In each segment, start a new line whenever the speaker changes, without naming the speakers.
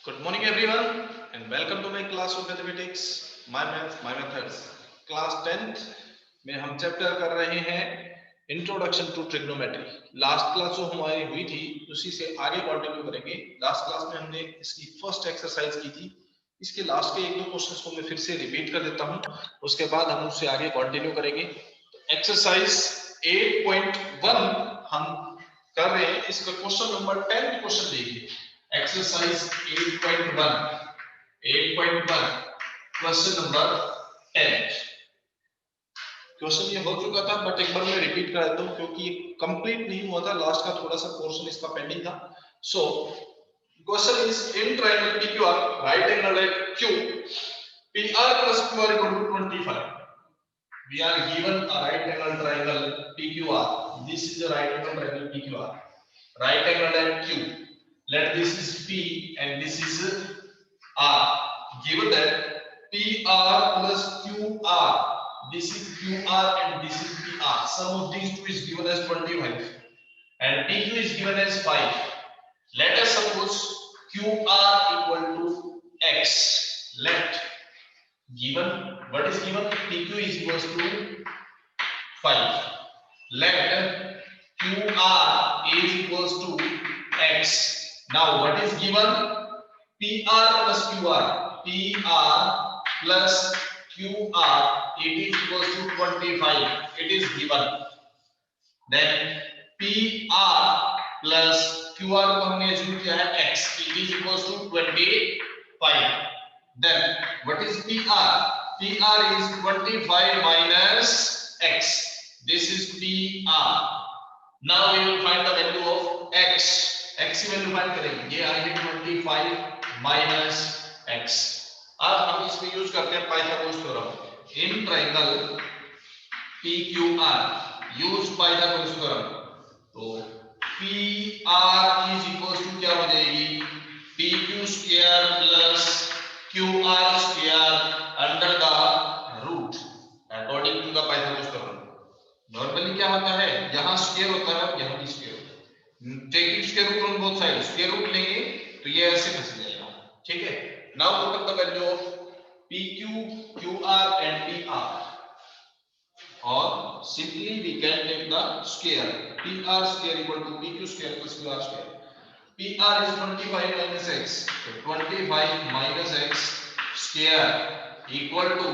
Good morning everyone and welcome to my class of mathematics, my math, my methods. Class 10th में हम chapter कर रहे हैं introduction to trigonometry. Last class जो हमारी हुई थी उसी से आगे कंटिन्यू करेंगे. लास्ट क्लास में हमने इसकी फर्स्ट एक्सरसाइज की थी. इसके लास्ट के एक दो क्वेश्चंस को मैं फिर से रिपीट कर देता हूं, उसके बाद हम उससे आगे कंटिन्यू करेंगे. एक्सरसाइज 8.1 हम कर रहे हैं. इसका क्वेश्चन नंबर 10 क्वेश्चन देखिए. Exercise 8.1 question number 10. क्वेश्चन ये हो चुका था बट एक बार मैं रिपीट कर देता हूं क्योंकि ये कंप्लीट नहीं हुआ था. लास्ट का थोड़ा सा पोर्शन इसका पेंडिंग था. So question is in triangle PQR right angle at Q PR plus QR equal to 25. We are given a right angle triangle PQR. This is the right angle triangle PQR. Right angle at Q. Let this is P and this is R. Given that PR plus QR, this is QR and this is PR. Sum of these two is given as 25 and PQ is given as 5. Let us suppose QR equal to X. Let given what is given PQ is equals to 5. Let QR is equals to X. Now what is given? PR plus QR. PR plus QR it is equals to 25. It is given. Then PR plus QR को हमने assume किया है X. It is equals to 25. Then what is PR? PR is 25 minus X. This is PR. Now we will find the value of X. X की value find करेंगे. ये आएगी 25 minus X. अब हम इसमें यूज करते हैं पाइथागोरस थ्योरम. इन triangle PQR use Pythagoras theorem. तो PR is equals to क्या हो जाएगी? PQ square plus QR square under the root according to the Pythagoras theorem. Normally क्या होता है, यहाँ स्क्वायर होता है, यहाँ भी स्क्वायर होता है. Taking square root on both side, square root लेंगे तो ये ऐसे फंस जाएगा. ठीक है. Now put up the value of PQ, QR and PR. और simply we can take the square. PR square equal to PQ square plus QR square. PR is 25 minus X. So 25 minus X square equal to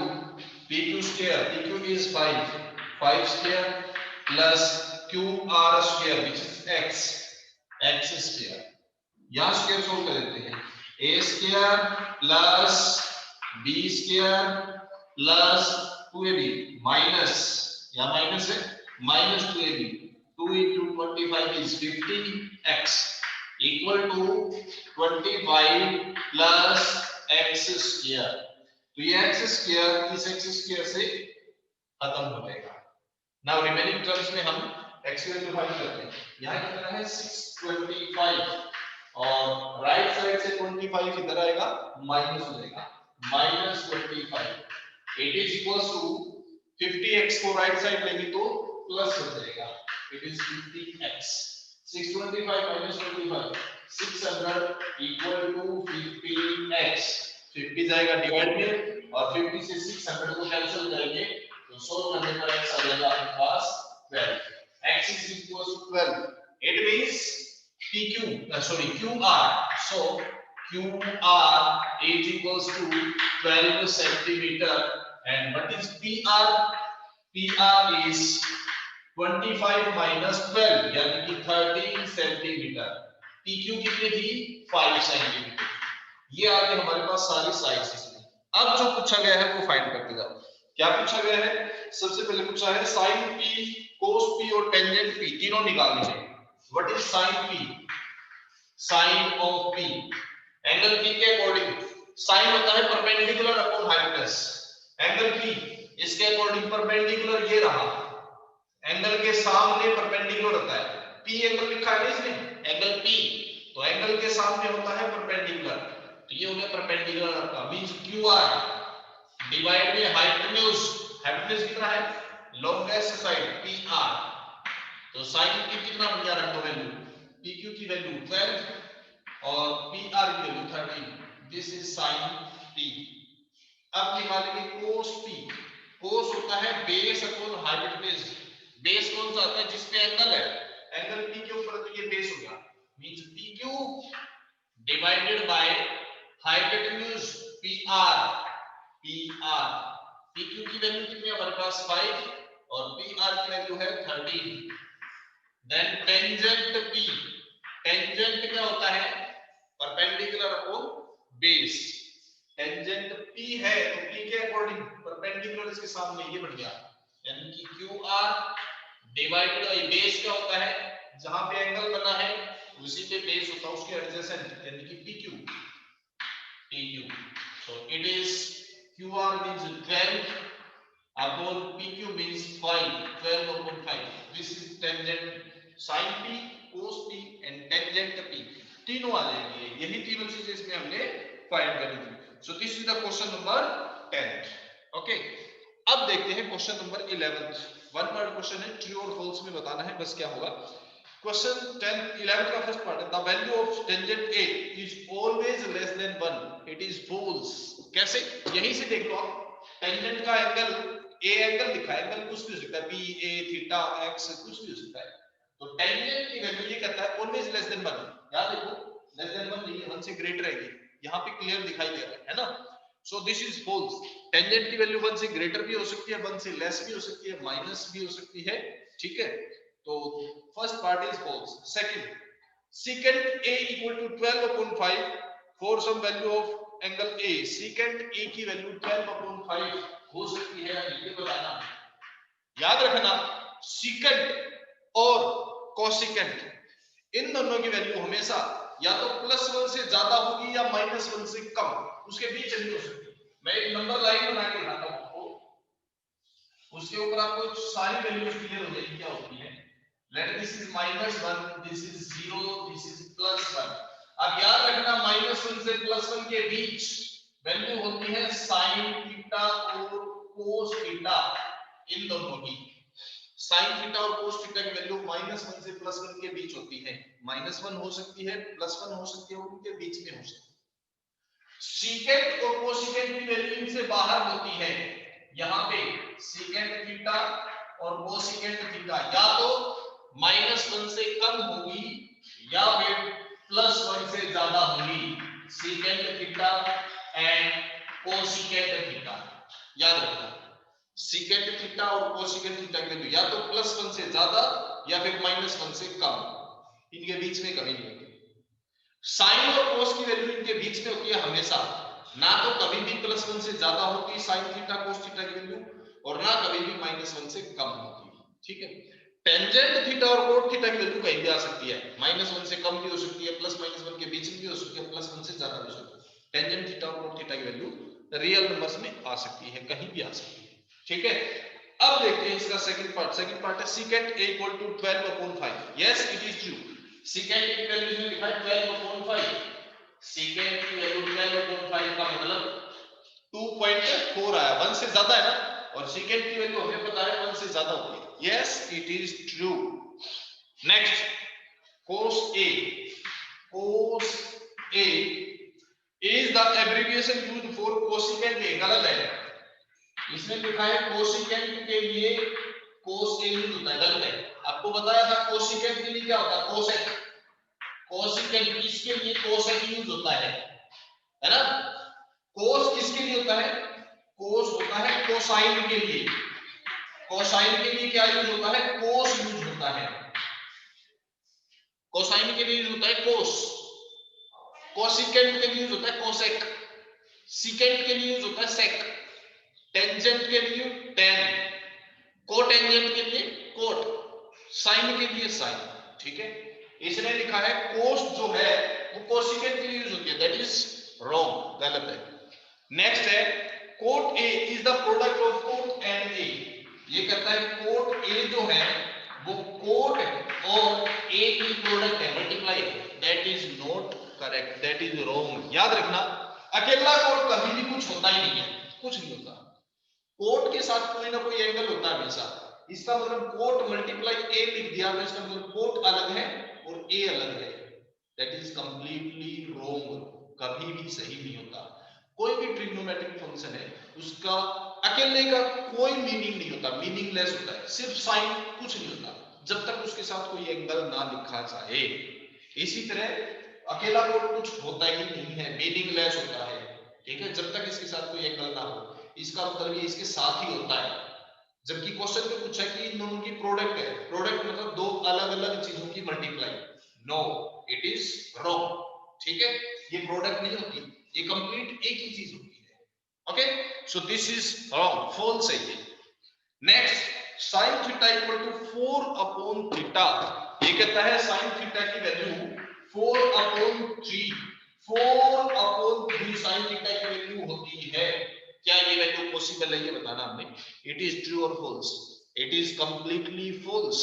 PQ square. PQ is 5. 5 square plus QR square which is X. X square. यहाँ square solve कर देते हैं. A square plus B square plus 2AB minus यहाँ minus है minus 2AB. 2 into 25 is 50X equal to 25 plus X square. तो ये X square इस X square से खत्म हो जाएगा. Now remaining terms में हम X की वैल्यू फाइंड करते हैं. यहाँ कितना है 625 और राइट साइड से 25 इधर आएगा माइनस हो जाएगा -25. It is equals to 50x को राइट साइड लेंगे तो प्लस हो जाएगा. It is 50x. 625 -25 600 equal to 50x. 50 जाएगा डिवाइड में और 50 से 600 को कैंसिल करेंगे तो सोल्व करने पर x आ जाएगा आपके पास 12. X is equals to 12. It means QR. So QR is equals to 12 centimeter. And what is PR? PR is 25 minus 12 यानी कि 13 centimeter. PQ कितनी थी? 5 centimeter. ये आगे हमारे पास सारी साइड्स इसमें. अब जो पूछा गया है वो फाइंड करते जाओ. क्या पूछा गया है? सबसे पहले पूछा है sin P, cos P और tangent P तीनों निकालने चाहिए. What is sin P? Sin of P. Angle P के अकॉर्डिंग sin होता है perpendicular upon hypotenuse. Angle P इसके अकॉर्डिंग परपेंडिकुलर ये रहा. एंगल के सामने परपेंडिकुलर होता है. P एंगल लिखा है इसमें एंगल P तो एंगल के सामने होता है परपेंडिकुलर. तो ये हो गया परपेंडिकुलर आपका. मींस QR डिवाइड में हाइपोटेन्यूज. हाइपोटेन्यूज कितना है? Longest side PR. तो sin की कितना बन गया रखो वैल्यू? PQ की वैल्यू 12 और पी आर की value 13, this is sine T. अब निकालेंगे कोस पी। कोस होता है बेस अपॉन हाइपोटेन्यूज। बेस कौन सा आता है? जिसपे एंगल है, एंगल पी के ऊपर, तो ये बेस हो गया, means P Q divided by hypotenuse P R. P R, P Q की वैल्यू कितनी है हमारे पास 5 और पी आर की वैल्यू है 13। देन टेंजेंट पी, टेंजेंट क्या होता है? Perpendicular upon base. Tangent P है तो P के अकॉर्डिंग परपेंडिकुलर इसके सामने ये बन गया, यानी कि QR डिवाइडेड बाय बेस क्या होता है? जहां पे एंगल बना है उसी पे बेस होता है, उसके एडजेसेंट, यानी कि PQ PQ। So it is QR means 12 upon PQ means 5, 12 upon 5। This is tangent sin P, cos P and tangent P, तीनों आ जाएंगे। यही तीनों चीजें इसमें हमने फाइंड करनी थी। So this is the question number 10th. Okay. अब देखते हैं question number 11th। One word question है, ट्रू और फॉल्स में बताना है बस क्या होगा। क्वेश्चन 11th का फर्स्ट पार्ट है, the value of tangent A is always less than 1, it is false. कैसे? यहीं से देख लो आप, टेंजेंट का एंगल ए एंगल लिखा है, एंगल कुछ भी हो सकता है, बी ए थीटा एक्स कुछ भी हो सकता है। तो टेंजेंट की वैल्यू ये कहता है ऑलवेज लेस देन 1। याद देखो, लेस देन 1 नहीं, 1 से ग्रेटर है, यहाँ पे क्लियर दिखाई दे रहा है ना। So this is false. Tangent की वैल्यू 1 से ग्रेटर भी हो सकती है, 1 से लेस भी हो सकती है, माइनस भी हो सकती है, ठीक है। तो first part is false. Second, secant a equal to 12/5 for some value of angle a, secant a की वैल्यू 12/5 हो सकती है, ये बताना। याद रखना, secant और cosecant इन दोनों की वैल्यू हमेशा या तो +1 से ज्यादा होगी या -1 से कम, उसके बीच नहीं हो सकती। मैं एक नंबर लाइन बना के दिखाता हूं आपको, उसके ऊपर आपको सारी वैल्यूज क्लियर हो जाएगी क्या होती है। Let this is -1, this is 0, this is +1। अब याद रखना, -1 से +1 के बीच वैल्यू होती है sin थीटा और cos थीटा, इन दोनों की। साइन थीटा और कोस थीटा की वैल्यू -1 से +1 के बीच होती है। -1 हो सकती है, +1 हो सकती है, उनके बीच में हो सकती है। सीकेंट और कोसेकेंट की वैल्यू इनसे बाहर होती है। यहाँ पे सीकेंट थीटा और कोसेकेंट थीटा या तो -1 से कम होगी या फिर +1 से ज्यादा होगी। Secant theta and cosecant theta, याद रखना, सीकेंट थीटा और कोसेकेंट थीटा की वैल्यू या तो +1 से ज्यादा या फिर -1 से कम, इनके बीच में कभी नहीं होती। साइन और कोस की वैल्यू इनके बीच में होती है हमेशा, ना तो कभी भी +1 से ज्यादा होती साइन थीटा कोस थीटा की वैल्यू, और ना कभी भी -1 से कम होती, ठीक है। टेंजेंट थीटा और कोट थीटा की वैल्यू कहीं भी आ सकती है, -1 से कम भी हो सकती है, +-1 के बीच में भी हो सकती है, +1 से ज्यादा भी हो सकती है। टेंजेंट थीटा और कोट थीटा की वैल्यू रियल नंबर्स में आ सकती है, कहीं भी आ सकती है, ठीक है। अब देखते हैं इसका सेकंड पार्ट। सेकंड पार्ट है secant a equal to 12/5। Yes, it is true. secant की वैल्यू इसमें लिखा है 12/5। secant की वैल्यू 12/5 का मतलब 2.4 आया, 1 से ज्यादा है ना, और secant की वैल्यू हमें पता है 1 से ज्यादा होती है। Yes, it is true. Next, cos a, cos a is the abbreviation used for cosecant a, गलत है, इसमें लिखा है कोसेकेंट के लिए cos a यूज होता है, गलत है। आपको बताया था कोसेकेंट के लिए क्या होता है, कोसेक। कोसेकेंट इसके लिए कोसेक यूज होता है ना। कोस किसके लिए होता है, कोस होता है कोसाइन के लिए। कोसाइन के लिए क्या यूज होता है, कोस यूज होता है। कोसाइन के लिए यूज होता है कोस, कोसेकेंट के लिए यूज होता है कोसेक, सीकेंट के लिए यूज होता है सेक, टेंजेंट के लिए टेन, कोटेंजेंट के लिए कोट, साइन के लिए साइन, ठीक है। इसने लिखा है कोस जो है वो कोसेकेंट के लिए यूज होती है, दैट इज रॉन्ग, गलत है। नेक्स्ट है quote A is the product of quote and A. ये कहता है कोट ए जो है वो कोट और ए की प्रोडक्ट है, multiply, that is not correct, that is wrong. याद रखना, अकेला कोट कभी भी कुछ होता ही नहीं है, कुछ नहीं होता। कोट के साथ कोई ना कोई एंगल होता है हमेशा। इसका मतलब कोट मल्टीप्लाई ए लिख दिया तो इसका मतलब कोट अलग है और ए अलग है, दैट इज कंप्लीटली रॉन्ग, कभी भी सही नहीं होता। कोई भी ट्रिग्नोमेट्रिक फंक्शन है उसका अकेले का कोई मीनिंग नहीं होता, मीनिंगलेस होता है, सिर्फ साइन, कुछ नहीं होता जब तक उसके साथ कोई एंगल ना लिखा जाए। इसी तरह अकेला कोड कुछ होता ही नहीं है, मीनिंगलेस होता है, ठीक है, जब तक इसके साथ कोई एंगल ना हो। इसका मतलब ये इसके साथ ही होता है। जबकि क्वेश्चन में पूछा कि इन दोनों की प्रोडक्ट है, प्रोडक्ट मतलब दो अलग अलग चीजों की multiply, no, it is wrong, ठीक है, ये प्रोडक्ट नहीं होती, ये कंप्लीट एक ही चीज होती है। Okay, so this is wrong, false है ये। Next, sin theta equal to 4 upon theta, ये कहता है sin थीटा की वैल्यू 4 अपॉन 3, 4 अपॉन 3 sin थीटा की वैल्यू होती है। क्या ये वैल्यू पॉसिबल है, ये बताना हमने। इट इज ट्रू और false, it is completely false.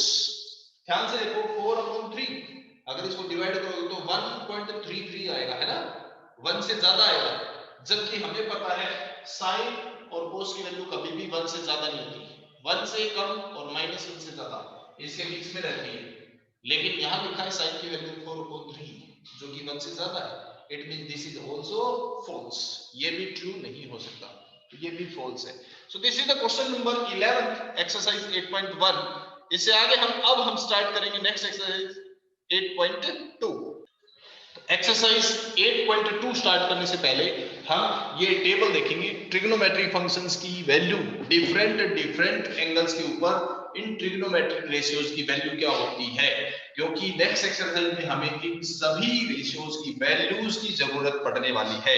ध्यान से देखो, 4 अपॉन 3, अगर इसको डिवाइड करोगे तो 1.33 आएगा, है ना, 1 से ज्यादा आएगा, जबकि हमें पता है साइन और कोस की वैल्यू कभी भी 1 से ज्यादा नहीं होती, 1 से कम और -1 से ज्यादा इसके बीच में रहती है। लेकिन यहाँ लिखा है साइन की वैल्यू 4/3 जो कि 1 से ज्यादा है, it means this is also false, ये भी ट्रू नहीं हो सकता, तो ये भी फॉल्स है। सो this is the question number 11 exercise 8.1। इससे आगे हम स्टार्ट करेंगे नेक्स्ट एक्सरसाइज 8.2। एक्सरसाइज 8.2 स्टार्ट करने से पहले हम ये टेबल देखेंगे, ट्रिग्नोमेट्रिक फंक्शंस की वैल्यू डिफरेंट एंगल्स के ऊपर इन ट्रिग्नोमेट्रिक रेशियोज की वैल्यू क्या होती है, क्योंकि नेक्स्ट एक्सरसाइज में हमें इन सभी रेशियोज की वैल्यूज की जरूरत पड़ने वाली है।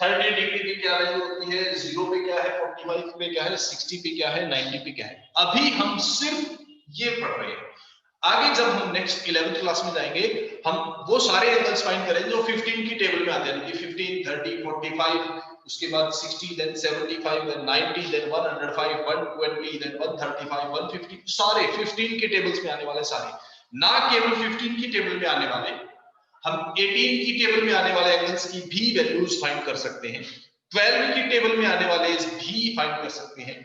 30 डिग्री पे क्या वैल्यू होती है, 0 पे क्या है, 45 पे क्या है, 60 पे क्या है, 90 पे क्या है, अभी हम सिर्फ ये पढ़ रहे हैं। आगे जब हम नेक्स्ट 11th क्लास में जाएंगे, हम वो सारे एंगल्स फाइंड करेंगे जो 15 की टेबल में आते हैं, 15, 30, 45, उसके बाद 60, देन 75, देन 90, देन 105, 120, देन 135, 150, सारे 15 के टेबल्स में आने वाले सारे, ना केवल 15 की टेबल में आने वाले, हम 18 की टेबल में आने वाले एंगल्स की भी वैल्यूज फाइंड कर सकते हैं, 12 की टेबल में आने वाले भी फाइंड कर सकते हैं।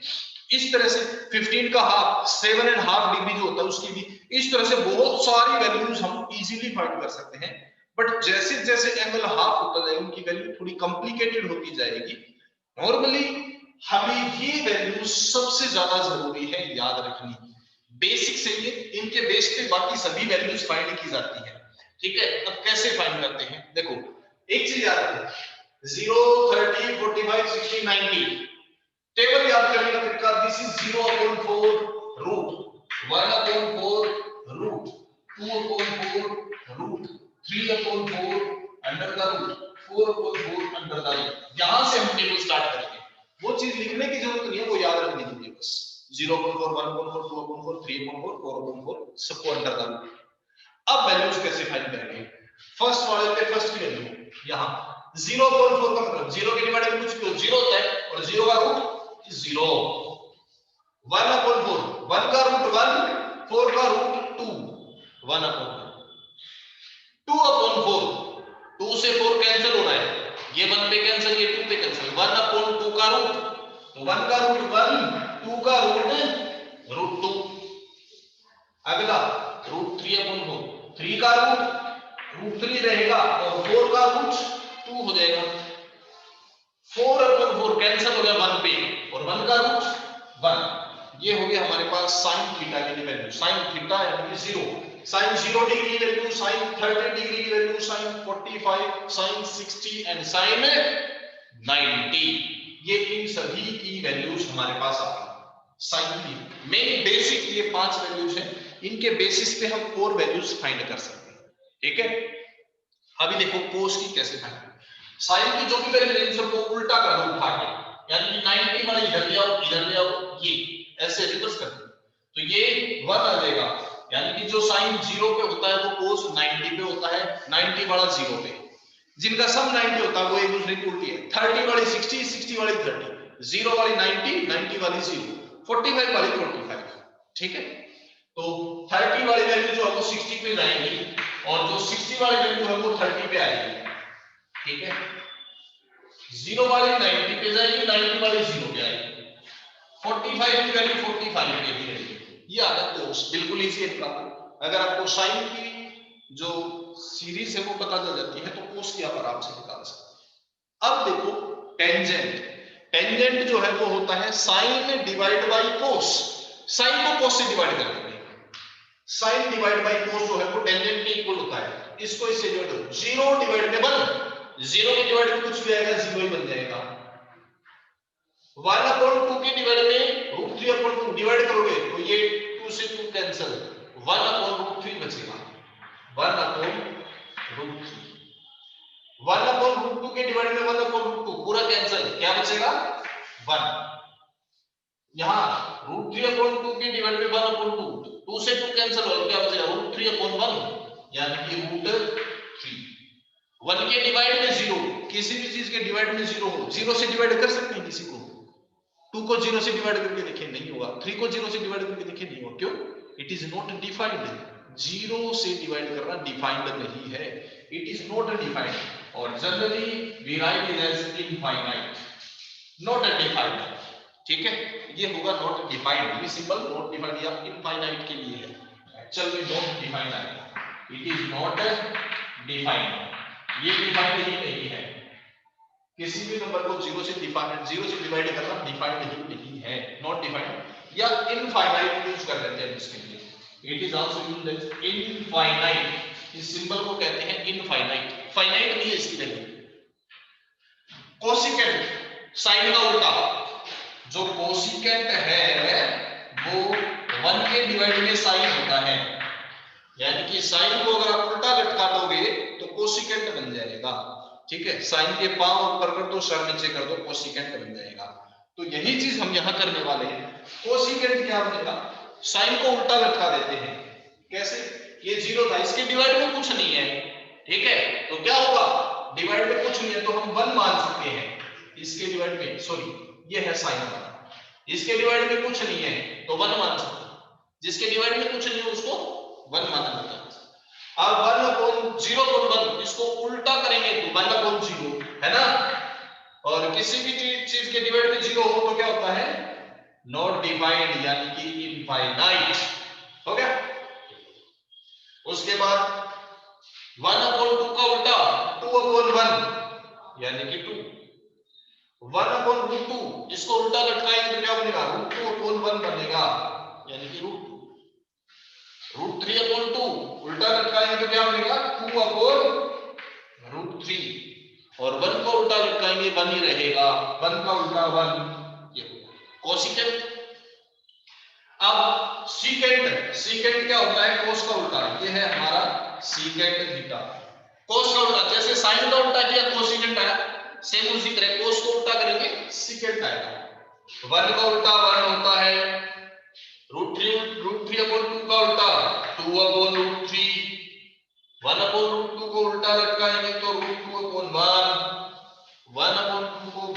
इस तरह से 15 का हाफ 7.5 डिग्री जो होता है उसकी भी, इस तरह से बहुत सारी वैल्यूज हम इजीली फाइंड कर सकते हैं। बट जैसे जैसे एंगल हाफ होता जाएगा उनकी वैल्यू थोड़ी कॉम्प्लिकेटेड होती जाएगी। नॉर्मली हमें ये वैल्यू सबसे ज्यादा जरूरी है याद रखनी, बेसिक से ये, इनके बेस पे बाकी सभी वैल्यूज फाइंड की जाती है, ठीक है। अब कैसे फाइंड करते हैं, देखो एक चीज याद रखो, 0, 30, 45, 60, 90 टेबल याद करने का तरीका, this is 0/4 root 1/4 root 2/4 root 3/4 under the root 4/4 under the root. यहां से हम टेबल स्टार्ट करेंगे, वो चीज लिखने की जरूरत नहीं है, वो याद रखनी है बस, 0/4 1/4 2/4 3/4 4/4 सबको अंडर द रूट। अब वैल्यूज कैसे फाइंड करेंगे, फर्स्ट वाले पे फर्स्ट की वैल्यू यहां 0/4 का मतलब 0 के डिवाइड में कुछ 0 होता है और 0 का रूट 0, 1/4 1 का रूट 1, 4 का रूट 2, 1/4 2/4, 2 से 4 कैंसिल हो रहा है, ये 1 पे कैंसिल, ये 2 पे कैंसिल, 1/2 का रूट, तो 1 का रूट 1, 2 का रूट 2, अगला रूट 3/4, 3 का रूट 3 रहेगा और 4 का रूट 2 हो जाएगा, 4/4 कैंसिल हो गया 1 पे और 1 का रूट 1, ये हो गया हमारे पास sin थीटा की वैल्यू, sin थीटा यानी कि 0, sin 0 डिग्री की वैल्यू, sin 30 डिग्री की value, sin 45, sin 60 and sin 90, ये इन सभी की वैल्यूज हमारे पास आ गई। sin की मेन बेसिक ये 5 वैल्यूज हैं, इनके बेसिस पे हम और वैल्यूज फाइंड कर सकते हैं, ठीक है। अभी देखो cos की कैसे फाइंड, साइन की जो भी वैल्यू है इन सबको उल्टा कर दो उठा के, यानी कि 90 वाला इधर ले आओ, ये ऐसे रिवर्स कर दो, तो ये 1 आ जाएगा, यानी कि जो साइन 0 पे होता है वो cos 90 पे होता है, 90 वाला 0 पे, जिनका सम 90 होता है वो एक दूसरे की उल्टी है, 30 वाली 60, 60 वाली 30, 0 वाली 90, 90 वाली 0, 45 वाली 45, ठीक है। तो 30 वाली वैल्यू जो है वो 60 पे जाएगी और जो 60 वाली वैल्यू है वो 30 पे आएगी, ठीक है। 0 वाली 90 पे जाएगी, 90 वाली 0 पे आएगी, 45 की वैल्यू 45 पे भी रहेगी। ये आ गया cos, बिल्कुल इजी एग्जांपल। अगर आपको साइन की जो सीरीज है वो पता चल जाती है, तो कोस की आप आराम से निकाल सकते हैं। अब देखो टेंजेंट, टेंजेंट जो है वो होता है sine divide by cos, sine को कोस से डिवाइड कर देंगे, साइन डिवाइड बाई कोस जो है वो टेंजेंट के इक्वल होता है, इसको इससे डिवाइड करो, 0 डिवाइड में 1, 0 के डिवाइड में कुछ भी आएगा 0 ही बन जाएगा, 1/2 के डिवाइड में √3/2 डिवाइड करोगे तो ये 2 से 2 कैंसिल, 1/√3 बचेगा, 1/√3, 1/√2 के डिवाइड में 1/√2 पूरा कैंसिल, क्या बचेगा 1, यहां √3/2 के डिवाइड में 1/2, 2 से 2 कैंसिल हो, क्या बचेगा √3/1, यानी कि √3, 1 के डिवाइड में 0, किसी भी चीज के डिवाइड में 0 हो, 0 से डिवाइड कर सकते हैं किसी को, 2 को 0 से डिवाइड करके देखिए नहीं होगा, 3 को 0 से डिवाइड करके देखिए नहीं होगा, क्यों, इट इज नॉट डिफाइंड, 0 से डिवाइड करना डिफाइंड नहीं है, इट इज नॉट डिफाइंड, और generally we write it as infinite, not defined, ठीक है, ये होगा नॉट डिफाइंड, ये सिंबल नॉट डिफाइंड या इनफाइनाइट के लिए है, एक्चुअल में नॉट डिफाइंड आएगा, इट इज नॉट डिफाइंड, ये डिफाइंड ही नहीं है, किसी भी नंबर को 0 से डिवाइड करना डिफाइंड ही नहीं है, नॉट डिफाइंड या इनफाइनाइट यूज कर लेते हैं इसके लिए, it is also used as infinite, इस सिंबल को कहते हैं इनफाइनाइट, फाइनाइट नहीं है इसकी वैल्यू। कोसिकेंट, साइन का उल्टा, जो कोसिकेंट है वो 1 के डिवाइड में साइन होता है, यानी कि साइन को अगर आप उल्टा लटका दोगे तो कोसिकेंट बन जाएगा, ठीक है, साइन के पांव ऊपर कर दो, सर नीचे कर दो, कोसिकेंट बन जाएगा, तो यही चीज हम यहां करने वाले हैं, कोसिकेंट क्या बनेगा, साइन को उल्टा लटका देते हैं, कैसे, ये 0 था, इसके डिवाइड में कुछ नहीं है, ठीक है, तो क्या होगा, डिवाइड में कुछ नहीं है तो हम 1 मान सकते हैं, इसके डिवाइड में, सॉरी ये है साइन वाला, इसके डिवाइड में कुछ नहीं है तो 1 मान सकते हैं, जिसके डिवाइड में कुछ नहीं है उसको 1 माना जाता है। अब 1/0/1 इसको उल्टा करेंगे तो 1/0 है ना, और किसी भी चीज के डिवाइड में 0 हो तो क्या होता है, नॉट डिफाइंड, यानी कि इनफाइनाइट, हो गया। उसके बाद 1/2 का उल्टा 2/1, यानी कि 2, 1/√2 इसको उल्टा लटकाएंगे तो क्या बनेगा, √2/1 बनेगा, यानी कि √2, √3/2 उल्टा लटकाएंगे तो क्या बनेगा 2/√3, और 1 को उल्टा लटकाएंगे 1 ही रहेगा, 1 का उल्टा 1, ये कोसिकेंट। अब सीकेंट, सीकेंट क्या होता है, कोस का उल्टा, ये है हमारा सीकेंट थीटा, कोस का उल्टा, जैसे साइन का उल्टा किया कोसिकेंट आया, सेम उसी तरह कोस को उल्टा करेंगे सीकेंट आएगा, 1 का उल्टा 1 होता है, √3/2 का उल्टा 2/√3, 1/√2 को उल्टा लटकाएंगे तो √2/1, 1/2 को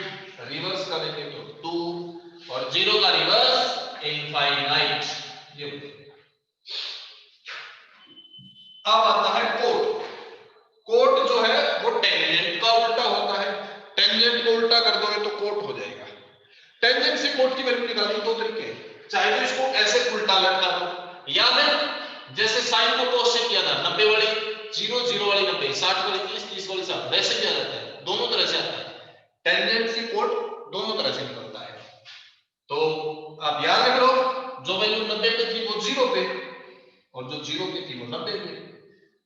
रिवर्स करेंगे तो 2, और 0 का रिवर्स इनफाइनाइट, ये। अब आता है कोट, कोट जो है वो टेंजेंट का उल्टा होता है, टेंजेंट को उल्टा कर दोगे तो कोट हो जाएगा, टेंजेंट से कोट की वैल्यू निकालने के 2 तरीके हैं, चाहे तो इसको ऐसे उल्टा लटका दो, या फिर जैसे साइन को कोस से किया था, 90 वाली 0, 0 वाली 90, 60 वाली 30, 30 वाली 60, वैसे किया जाता है, दोनों तरह से आता है, टेंजेंट से कोट दोनों तरह से निकलता है, तो आप याद रख लो, जो वैल्यू 90 पे थी वो 0 पे, और जो 0 पे थी वो 90 पे,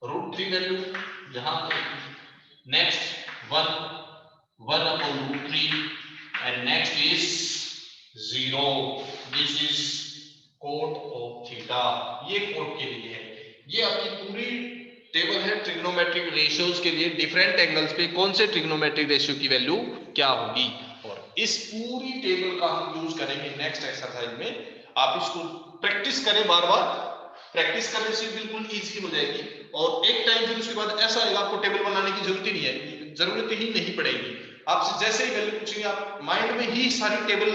√3 वैल्यू यहां पे, next 1/√3 and next is 0, this is cot of theta, ये कोट के लिए है, ये आपकी पूरी टेबल है ट्रिग्नोमेट्रिक रेशियोज के लिए, डिफरेंट एंगल्स पे कौन से ट्रिग्नोमेट्रिक रेशियो की वैल्यू क्या होगी, और इस पूरी टेबल का हम यूज करेंगे नेक्स्ट एक्सरसाइज में, आप इसको प्रैक्टिस करें, बार बार प्रैक्टिस करने से बिल्कुल इजी हो जाएगी, और एक टाइम फिर उसके बाद ऐसा आएगा आपको टेबल बनाने की जरूरत ही नहीं है, जरूरत ही नहीं पड़ेगी, आपसे जैसे ही वैल्यू पूछेंगे आप माइंड में ही सारी टेबल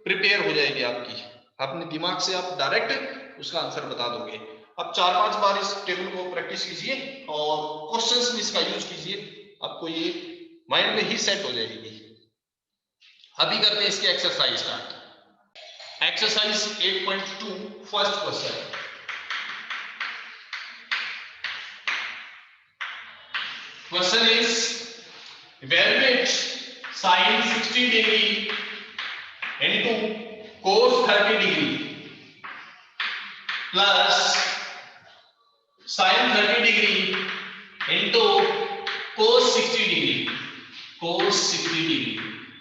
प्रिपेयर हो जाएगी आपकी, अपने दिमाग से आप डायरेक्ट उसका आंसर बता दोगे। अब 4-5 बार इस टेबल को प्रैक्टिस कीजिए और क्वेश्चंस में इसका यूज कीजिए, आपको ये माइंड में ही सेट हो जाएगी। अभी करते हैं इसके exercise start. Exercise 8.2 first question, question is evaluate sin 60 degree into cos 30 degree plus sin 30 degree into cos 60 degree, cos 60 degree।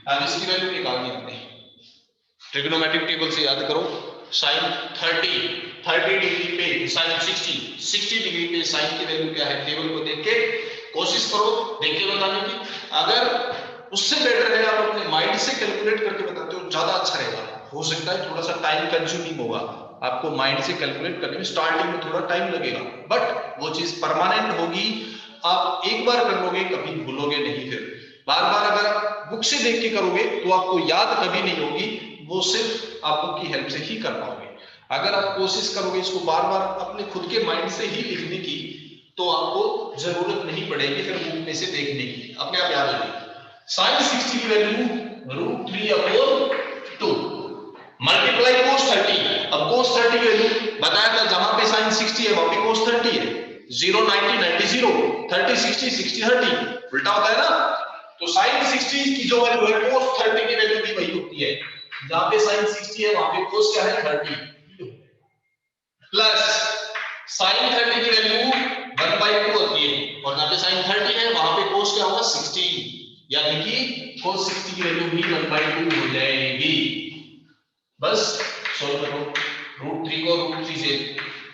अब इसकी वैल्यू निकालनी है हमने, ट्रिग्नोमेट्रिक टेबल से याद करो। sin 30 डिग्री पे sin 60 डिग्री पे sin की वैल्यू क्या है, टेबल को देख के कोशिश करो, देख के बताने की। अगर उससे बेटर है आप अपने माइंड से कैलकुलेट करके बताते हो, ज्यादा अच्छा रहेगा। हो सकता है थोड़ा सा टाइम कंज्यूमिंग होगा, आपको माइंड से कैलकुलेट करने में स्टार्टिंग में थोड़ा टाइम लगेगा, बट वो चीज परमानेंट होगी। आप एक बार कर लोगे, कभी भूलोगे नहीं। फिर बार बार अगर आप बुक से देख के करोगे तो आपको याद कभी नहीं होगी, वो सिर्फ आप बुक की हेल्प से ही कर पाओगे। अगर आप कोशिश करोगे इसको बार बार अपने खुद के माइंड से ही लिखने की, तो आपको जरूरत नहीं पड़ेगी फिर बुक में से देखने की, अपने आप याद हो जाएगी। sin 60 की वैल्यू √3/2 मल्टीप्लाई cos 30। अब cos 30 की वैल्यू बताया था, जहां पे sin 60 है वहां पे cos 30 है। 0 90 90 0, 30 60 60 30, उल्टा होता है ना। तो sin 60 की जो वैल्यू है cos 30 की वैल्यू भी वही होती है, जहां पे sin 60 है वहां पे cos क्या है 30, प्लस sin 30 की वैल्यू 1/2 होती है, और जहां पे sin 30 है वहां पे cos क्या होगा 60, यानी कि cos 60 की वैल्यू भी 1/2 हो जाएगी। बस सॉल्व करो, √3 को √3 से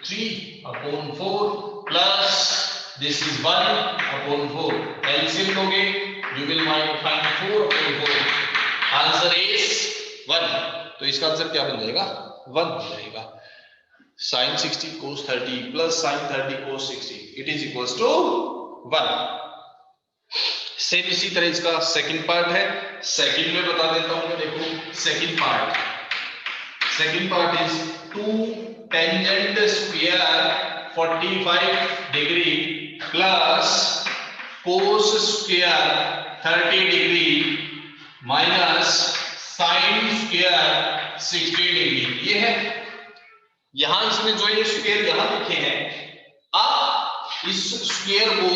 3/4 प्लस दिस इज 1/4, एलसीएम लोगे you will find 4/4, answer is 1। तो इसका आंसर क्या बन जाएगा, 1 हो जाएगा। sin 60 cos 30 plus sin 30 cos 60 it is equals to 1। Same इसी तरह इसका सेकंड पार्ट है, सेकंड में बता देता हूं मैं। देखो second part is 2 tangent square 45 degree plus cos square 30 degree minus sin square 60 degree। ये है, यहां इसमें जो ये स्क्वायर यहां लिखे हैं, आप इस स्क्वायर को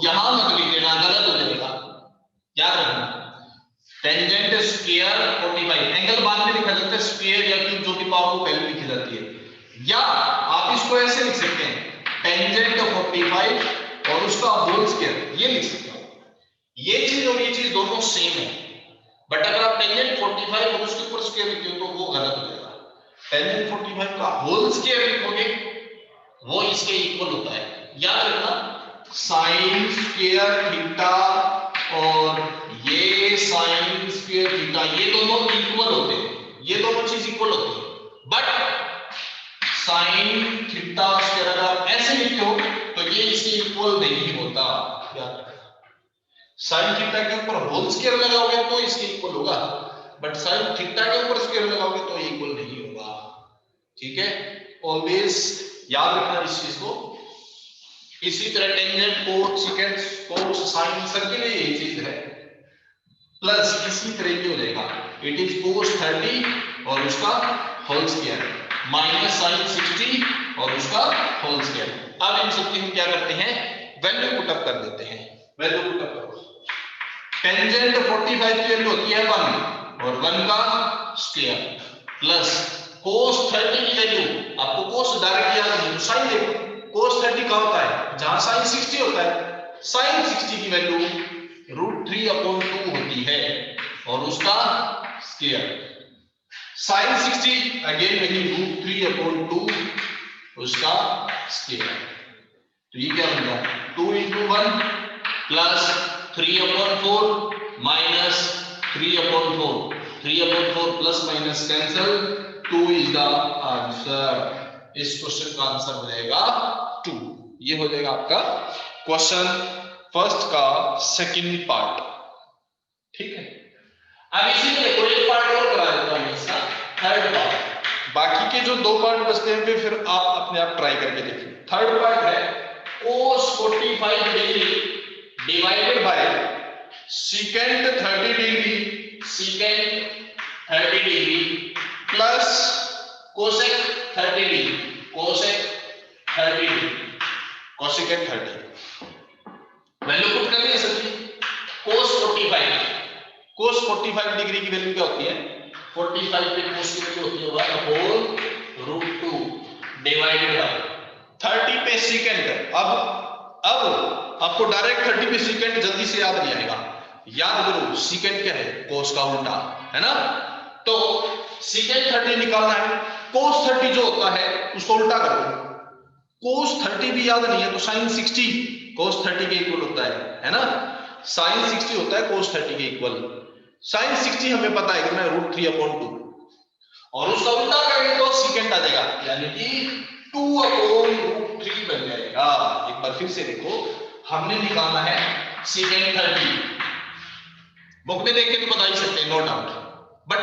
यहां मत लिख देना, गलत हो जाएगा, याद रखना। टेंजेंट स्क्वायर 45, एंगल बाद में लिखा जाता है, स्क्वायर या क्यूब जो भी पावर को पहले लिखी जाती है, या आप इसको ऐसे लिख सकते हैं टेंजेंट 45 और उसका होल स्क्वायर, ये लिख सकते हो। ये चीज और ये चीज दोनों सेम है, बट अगर आप टेंजेंट 45 और उसके ऊपर स्क्वायर लिखते हो तो वो गलत हो जाएगा। टेंजेंट 45 का होल स्क्वायर लिखोगे वो इसके इक्वल होता है, याद रखना। साइन स्क्वायर थीटा और ये साइन स्क्वायर थीटा, ये दोनों इक्वल होते हैं, ये दोनों चीज इक्वल होती है, बट साइन थीटा स्क्वायर अगर आप ऐसे लिखते हो तो ये इसके इक्वल नहीं होता, याद रखना। साइन थीटा के ऊपर होल स्क्वायर लगाओगे तो इसके इक्वल होगा, बट साइन थीटा के ऊपर स्क्वायर लगाओगे तो इक्वल नहीं होगा, ठीक है। ऑलवेज याद रखना इस चीज को। इसी तरह tangent cot second cos sine सबके लिए यही चीज है, प्लस इसी तरह ये हो जाएगा इट इज cos 30 और उसका होल स्क्वायर माइनस साइन 60 और उसका होल स्क्वायर। अब इन सबकी हम क्या करते हैं, वैल्यू पुट अप कर देते हैं। वैल्यू पुट अप करो, टेंजेंट 45 की वैल्यू होती है 1 और 1 का स्क्वायर प्लस cos 30 की वैल्यू, आपको cos डायरेक्ट याद नहीं तो साइन देखो, cos 30 का होता है जहां sin 60 होता है, sin 60 की वैल्यू √3/2 होती है और उसका स्क्वायर, sin 60 अगेन वही √3/2 उसका स्क्वायर। तो ये क्या बन गया 2 × 1 plus 3/4 minus 3/4, 3/4 plus minus cancel, 2 is the answer. इस क्वेश्चन का आंसर हो जाएगा 2। ये हो जाएगा आपका क्वेश्चन फर्स्ट का सेकंड पार्ट, ठीक है। अब इसी में देखो एक पार्ट और करा देता हूं, इसका थर्ड पार्ट। बाकी के जो 2 पार्ट बचते हैं फिर आप अपने आप ट्राई करके देखिए। थर्ड पार्ट है cos 45 degree divided by secant 30 degree plus cosec 30 degree cosecant 30। Value put करनी है सबकी। cos 45 डिग्री की वैल्यू क्या होती है? 45 पे cos की वैल्यू होती है 1/√2 डिवाइडेड बाय 30 पे सेकंड। अब आपको डायरेक्ट 30 पे सेकंड जल्दी से याद नहीं आएगा, याद करो सेकंड क्या है? cos का उल्टा है ना। तो सेकंड 30 निकालना है, cos 30 जो होता है उसको उल्टा कर दो। cos 30 भी याद नहीं है तो sin 60 cos 30 के इक्वल होता है ना। sin 60 होता है cos 30 के इक्वल। sin 60 हमें पता है कितना है? √3/2 और उसका उल्टा करेंगे तो सेकंड आ जाएगा, यानी कि 2/√3 बन जाएगा। एक बार फिर से देखो, हमने निकालना है सेकंड 30। बुक में देख के तो बता ही सकते हैं, no doubt, but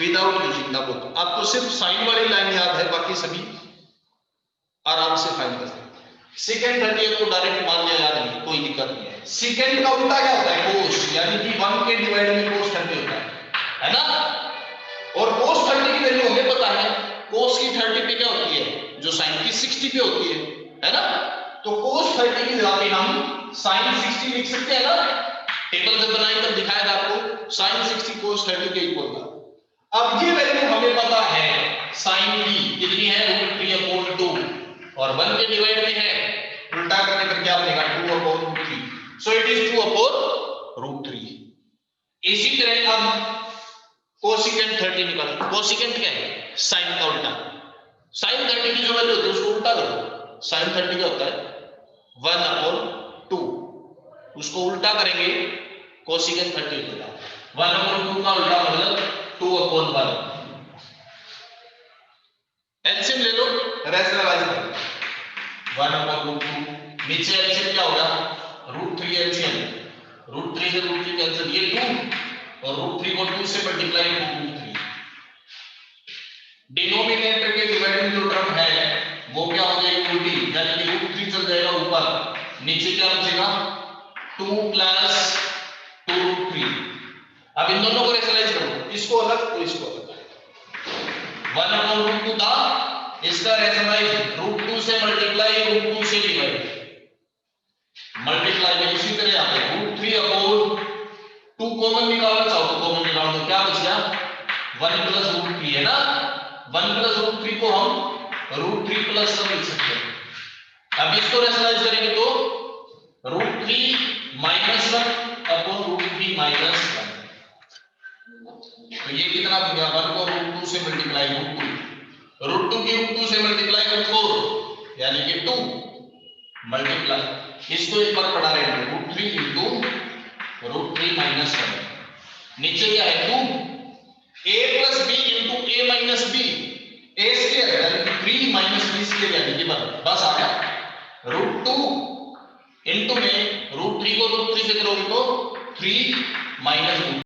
without using the book. आपको सिर्फ साइन वाली लाइन याद है, बाकी सभी आराम से फाइंड कर सकते हैं। सेकंड 30 को डायरेक्ट मान लिया, याद नहीं, कोई दिक्कत नहीं है। सेकंड का उल्टा क्या होता है? cos, यानी कि 1 के डिवाइड में cos 30 होता है ना। और cos 30 की वैल्यू हमें पता है, cos की 30 पे क्या होती है? जो sin की 60 पे होती है ना। तो cos 30 की जगह पे हम sin 60 लिख सकते हैं ना। टेबल जब बनाए तब दिखाया था आपको, sin 60 cos 30 के इक्वल था। अब ये वैल्यू हमें पता है sin की कितनी है? √3/2 और 1 के डिवाइड में है, उल्टा करने पर क्या बनेगा? 2/√3। So it is 2/√3। इसी तरह अब कोसिकेंट 30 निकालो। कोसिकेंट क्या है? साइन का उल्टा। साइन 30 की जो वैल्यू होती है उसको उल्टा करो। साइन 30 क्या होता है? 1/2। उसको उल्टा करेंगे, कोसिकेंट 30 होगा 1/2 का उल्टा मतलब 2/1। एलसीएम ले लो, रैशनलाइज करो। 1/2 नीचे एलसीएम क्या होगा? √3 एलसीएम, √3 से √3 कैंसिल, ये 2 और √3 को 2 से मल्टीप्लाई करो, √3। डिनोमिनेटर के डिवाइड में जो टर्म है वो क्या हो जाएगी? उल्टी, यानी कि √3 चल जाएगा ऊपर, नीचे क्या बचेगा? 2 + 2√3। अब इन दोनों को रैशनलाइज करो, इसको अलग और इसको अलग। 1/√2 था, इसका रैशनलाइज √2 से मल्टीप्लाई, √2 से डिवाइड, मल्टीप्लाई में इसी तरह आता है। √3/2 कॉमन निकालना चाहो तो कॉमन निकाल दो, क्या बच गया? 1 + √3 है ना। 1 + √3 को हम √3 + 1 लिख सकते हैं। अब इसको रैशनलाइज करेंगे तो √3 - 1/√3 - 1। तो ये कितना बन गया? 1 को √2 से मल्टीप्लाई, √2 की √2 से मल्टीप्लाई कर 4, यानी कि 2 मल्टीप्लाई, इसको एक बार पढ़ा रहे हैं, √3 × √3 - 1। नीचे क्या है? 2 a + b × a - b, a square यानी कि 3 - b स्क्वायर यानी कि बस आ गया। √2 × में √3 को √3 से करोगे तो 3 -